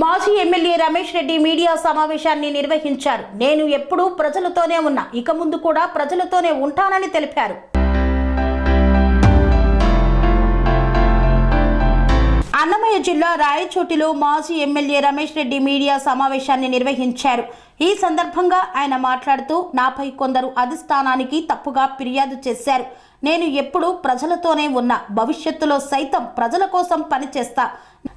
మాజీ MLA Ramesh Reddy media సమావేశాన్ని నిర్వహించారు. నేను ఎప్పుడూ ప్రజలతోనే ఉన్నా, ఇక ముందు కూడా ప్రజలతోనే ఉంటానని తెలిపారు. అన్నమయ్య జిల్లా రాయచోటిలో మాజీ ఎమ్మెల్యే రమేష్ రెడ్డి మీడియా సమావేశాన్ని నిర్వహించారు. ఈ సందర్భంగా ఆయన మాట్లాడుతూ, నాపై కొందరు అధిష్టానానికి తప్పుగా ఫిర్యాదు చేశారు. నేను ఎప్పుడూ ప్రజలతోనే ఉన్నా, భవిష్యత్తులో సైతం ప్రజల కోసం పనిచేస్తా.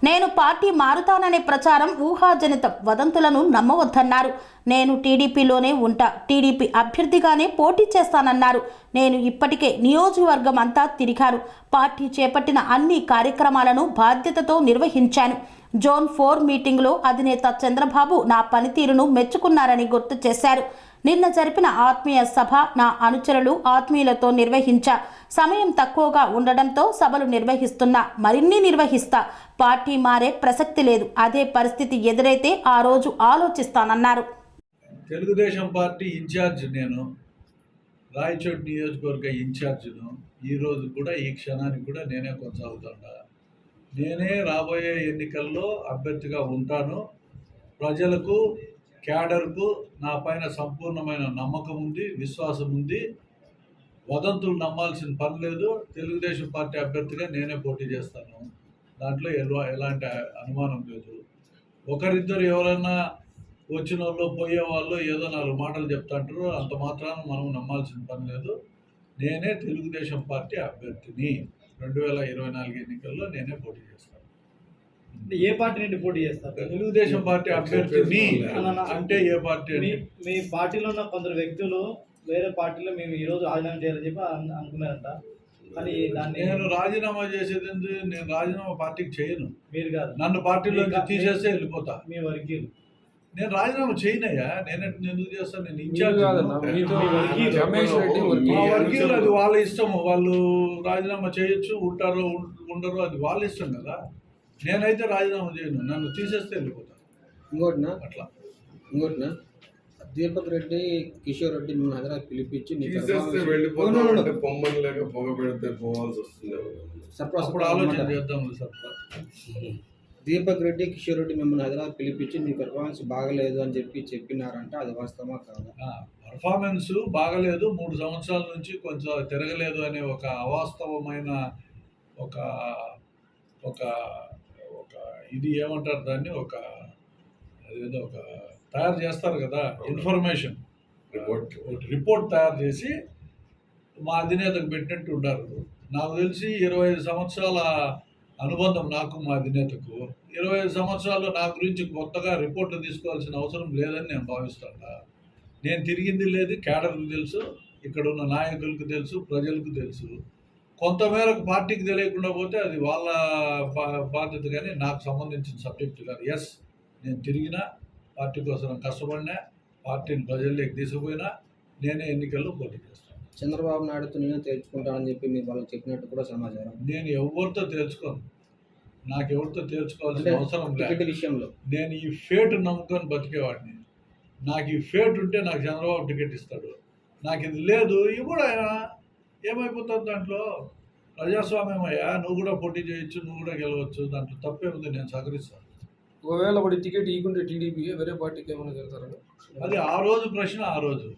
నేను పార్టీ మారుతాననే ప్రచారం ఊహాజనితం, వదంతులను నమ్మవద్దన్నారు. నేను టీడీపీలోనే ఉంటా, టీడీపీ అభ్యర్థిగానే పోటీ చేస్తానన్నారు. నేను ఇప్పటికే నియోజకవర్గం అంతా తిరిగాను. పార్టీ చేపట్టిన అన్ని కార్యక్రమాలను బాధ్యతతో నిర్వహించాను. జోన్ 4 మీటింగ్లో అధినేత చంద్రబాబు నా పనితీరును మెచ్చుకున్నారని గుర్తు చేశారు. నిన్న జరిపిన ఆత్మీయ సభ నా అనుచరులు ఆత్మీయులతో నిర్వహించా. సమయం తక్కువగా ఉండడంతో సభలు నిర్వహిస్తున్నా, మరిన్ని నిర్వహిస్తా. పార్టీ మారే ప్రసక్తి లేదు. అదే పరిస్థితి ఎదురైతే ఆ రోజు ఆలోచిస్తానన్నారు. తెలుగుదేశం పార్టీ ఇన్ఛార్జ్ నేను, రాయచోటి నియోజకవర్గ ఇన్ఛార్జ్ను. ఈరోజు కూడా ఈ క్షణానికి కూడా నేనే కొనసాగుతాను. నేనే రాబోయే ఎన్నికల్లో అభ్యర్థిగా ఉంటాను. ప్రజలకు, క్యాడర్కు నా పైన సంపూర్ణమైన నమ్మకం ఉంది, విశ్వాసం ఉంది. వదంతులు నమ్మాల్సిన పని లేదు. తెలుగుదేశం పార్టీ అభ్యర్థిగా నేనే పోటీ చేస్తాను. దాంట్లో ఎలాంటి అనుమానం లేదు. ఒకరిద్దరు ఎవరైనా వచ్చిన వాళ్ళు, పోయే వాళ్ళు ఏదో 4 మాటలు చెప్తాంటారు. అంత మాత్రాన మనం నమ్మాల్సిన పని లేదు. నేనే తెలుగుదేశం పార్టీ అభ్యర్థిని. 2024 ఎన్నికల్లో నేనే పోటీ చేస్తాను. ఏ పార్టీ నుండి పోటీ చేస్తారు? తెలుగుదేశం పార్టీ అభ్యర్థిని అంటే ఏ పార్టీ? మీ పార్టీలో ఉన్న కొందరు వ్యక్తులు వేరే పార్టీలో మేము ఈరోజు రాజీనామా చేయాలని చెప్పి అనుకున్నారంట. కానీ దాన్ని నేను రాజీనామా చేసేది, నేను రాజీనామా పార్టీకి చేయను. మీరు కాదు, నన్ను పార్టీలో తీసేస్తే వెళ్ళిపోతా. మీ వర్గీయులు. నేను రాజీనామా చేయనయ్యా. నేను ఎందుకు చేస్తాను? నేను ఇన్ఛార్జ్. మా వర్గీయులు అది వాళ్ళ ఇష్టము. వాళ్ళు రాజీనామా చేయొచ్చు, ఉంటారో ఉండరో అది వాళ్ళ ఇష్టం కదా. నేనైతే రాజీనామా చేయను. నన్ను తీసేస్తే వెళ్ళిపోతాను. ఇంకోటినా దీపక్ రెడ్డి, కిషోర్ రెడ్డి మిమ్మల్ని హైదరాబాద్ పిలిపించి పొమ్మని లేక పొగ పెడితే పోవాల్సి వస్తుంది. అప్పుడు ఆలోచన చేద్దాం. దీపక్ రెడ్డి, కిషోర్ రెడ్డి మిమ్మల్ని హైదరాబాద్ పిలిపించి నీ పెర్ఫార్మెన్స్ బాగలేదు అని చెప్పినారంట. అది వాస్తవమా కాదా? పర్ఫార్మెన్స్ బాగలేదు, 3 సంవత్సరాల నుంచి కొంచెం తిరగలేదు అనే ఒక అవాస్తవమైన ఒక ఒక ఒక ఇది ఏమంటారు దాన్ని, అదేదో ఒక తయారు చేస్తారు కదా, ఇన్ఫర్మేషన్ రిపోర్ట్ తయారు చేసి మా అధినేతకు పెట్టినట్టు ఉండారు. నాకు తెలిసి 25 సంవత్సరాల అనుబంధం నాకు మా అధినేతకు. 25 సంవత్సరాలు నా గురించి కొత్తగా రిపోర్ట్లు తీసుకోవాల్సిన అవసరం లేదని నేను భావిస్తాను. నేను తిరిగింది లేదు. క్యాడర్కు తెలుసు, ఇక్కడ ఉన్న నాయకులకు తెలుసు, ప్రజలకు తెలుసు. కొంతమేరకు పార్టీకి తెలియకుండా పోతే అది వాళ్ళ బాధ్యత, కానీ నాకు సంబంధించిన సబ్జెక్టు కాదు. ఎస్, నేను తిరిగినా, పార్టీ కోసం కష్టపడినా, పార్టీని ప్రజల్లోకి తీసుకుపోయినా, నేనే ఎన్నికల్లో పోటీ చేస్తాను. చంద్రబాబు నాయుడుతో నేను తేల్చుకుంటానని చెప్పి మీరు వాళ్ళకి చెప్పినట్టు కూడా సమాచారం. నేను ఎవరితో తేల్చుకోను. నాకు ఎవరితో తేల్చుకోవాల్సిన అవసరం లేదు. విషయంలో నేను ఈ ఫేట్ నమ్ముకొని బతికేవాడిని. నాకు ఈ ఫేట్ ఉంటే నాకు చంద్రబాబు టికెట్ ఇస్తాడు. నాకు ఇది లేదు, ఇవ్వడు. ఆయన ఏమైపోతుంది దాంట్లో? ప్రజాస్వామ్యం అయ్యా. నువ్వు కూడా పోటీ చేయొచ్చు, నువ్వు కూడా గెలవచ్చు. దాంట్లో తప్పే ఉంది. నేను సహకరిస్తాను. ఒకవేళ వాడి టికెట్ ఇవ్వకుంటే టీడీపీ వేరే పార్టీకి ఏమైనా వెళ్తారని అది ఆ రోజు ప్రశ్న. ఆ రోజు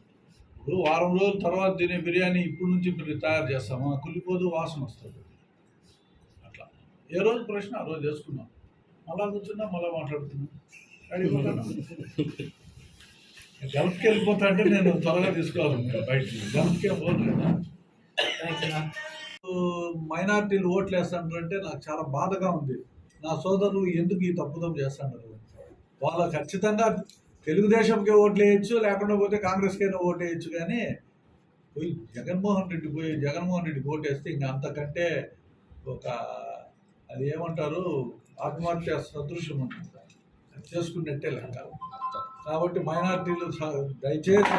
ఇప్పుడు వారం రోజుల తర్వాత తినే బిర్యానీ ఇప్పుడు నుంచి తయారు చేస్తామా? కుళ్ళిపోదు, వాసన వస్తుంది. అట్లా ఏ రోజు ప్రశ్న ఆ రోజు చేసుకున్నాం. మళ్ళా కూర్చున్నా, మళ్ళీ మాట్లాడుతున్నాం. అడిగిపోతాను. గల్ఫ్కి వెళ్ళిపోతా అంటే నేను త్వరగా తీసుకోవాలి బయటికి. గల్ఫ్కే పోలేదు. మైనార్టీలు ఓట్లు వేస్తానంటే నాకు చాలా బాధగా ఉంది. నా సోదరులు ఎందుకు ఈ తప్పుదం చేస్తున్నారు? వాళ్ళు ఖచ్చితంగా తెలుగుదేశంకే ఓట్లు వేయచ్చు, లేకుండా పోతే కాంగ్రెస్కైనా ఓటు వేయచ్చు. కానీ జగన్మోహన్ రెడ్డికి ఓటు వేస్తే ఇంకా అంతకంటే అది ఏమంటారు, ఆత్మహత్య సదృశ్యం ఉంటుంది. అది చేసుకున్నట్టే లెక్క. కాబట్టి మైనార్టీలు దయచేసి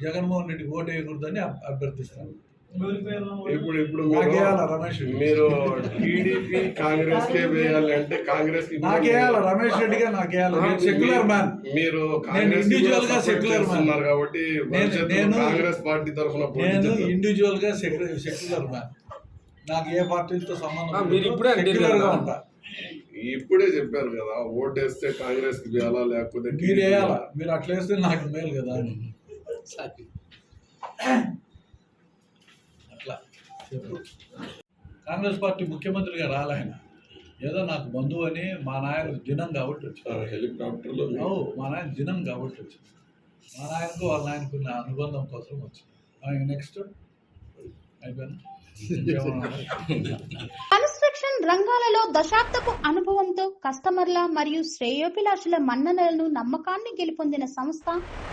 జగన్మోహన్ రెడ్డికి ఓటు వేయకూడదని అభ్యర్థిస్తాను. ఇప్పుడు మీరు టీడీపీ కాంగ్రెస్ కే వేయాలి అంటే కాంగ్రెస్ నాకేయాలి, రమేష్ రెడ్డిగా నాకేయాలి. నేను సెక్యులర్ మ్యాన్. మీరు ఇండివిజువల్ గా సెక్యులర్ మ్యాన్ కాబట్టి నేను కాంగ్రెస్ పార్టీ తరఫున నేను ఇండివిజువల్ గా సెక్యులర్ మ్యాన్. నాకు ఏ పార్టీలతో సంబంధం మీరు లేదు. ఇప్పుడే అంటే Secular గా ఉంటా. ఇప్పుడే చెప్పారు కదా, ఓటేస్తే కాంగ్రెస్ కి వేయాలా లేకపోతే మీరు వేయాలా, మీరు అట్లా వేస్తే నాకు మేలు కదా అని. అట్లా చెప్పు. కాంగ్రెస్ పార్టీ ముఖ్యమంత్రిగా రాలాయన, ఏదో నాకు బంధువు అని మా నాయనకు దినం కాబట్టి వచ్చింది. హెలికాప్టర్లో మా నాయన దినం కాబట్టి వచ్చింది. మా నాయనకు వాళ్ళ నాయనకు ఉన్న అనుబంధం కోసం వచ్చింది. నెక్స్ట్ అయిపోయింది. కన్స్ట్రక్షన్ రంగాలలో దశాబ్దపు అనుభవంతో కస్టమర్ల మరియు శ్రేయోభిలాషుల మన్ననలను నమ్మకాన్ని గెలుపొందిన సంస్థ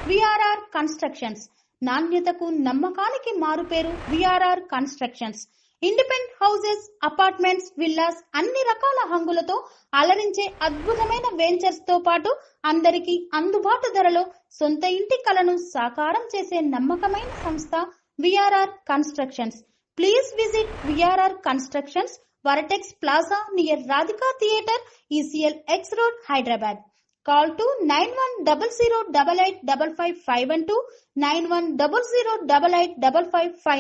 విఆర్ఆర్ కన్స్ట్రక్షన్స్. నాణ్యతకు నమ్మకానికి మారుపేరు VRR constructions. Independent houses, apartments, villas అన్ని రకాల హంగులతో అలరించే అద్భుతమైన వెంచర్స్ తో పాటు అందరికీ అందుబాటు ధరలో సొంత ఇంటి కలను సాకారం చేసే నమ్మకమైన సంస్థ VRR constructions. Please visit VRR Constructions, Varatex Plaza near Radhika Theatre, ECL X Road, Hyderabad. Call to 9100885551 9100885559.